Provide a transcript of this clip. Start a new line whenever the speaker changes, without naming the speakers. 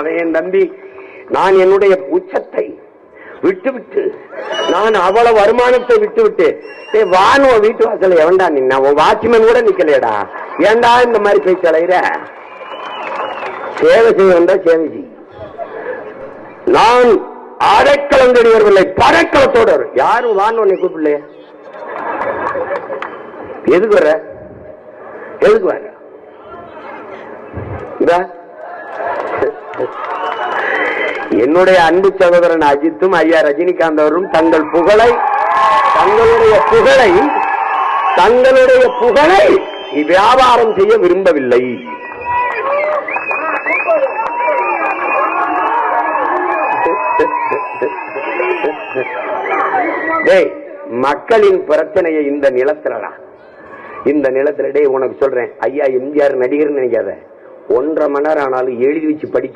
அவன் என் தம்பி. நான் என்னுடைய உச்சத்தை விட்டுவிட்டு, நான் அவ்வளவு வருமானத்தை விட்டுவிட்டு வானுவ வீட்டு வாசல எவன்டா நின்னா? வாட்ச்மேன் கூட நிக்கலையடா. ஏண்டா இந்த மாதிரி போய் தலையிற? சேவை செய்ய வந்தா சேவை செய். நான் அடைக்கலங்கடி வரவில்லை, படைக்கலத்தோடு. யாரும் வான்னு கூப்பிடலையே. எதுக்கு வர? எதுக்கு வர? என்னுடைய அன்பு சகோதரன் அஜித்தும் ஐயா ரஜினிகாந்த் அவரும் தங்களுடைய புகழை வியாபாரம் செய்ய விரும்பவில்லை. மக்களின் பிரச்சனையை இந்த நிலத்துல உனக்கு சொல்றேன். ஐயா எம்ஜிஆர் நடிகர் நினைக்காத. 1.5 மணி நேரம் ஆனாலும் எழுதி வச்சு படிக்க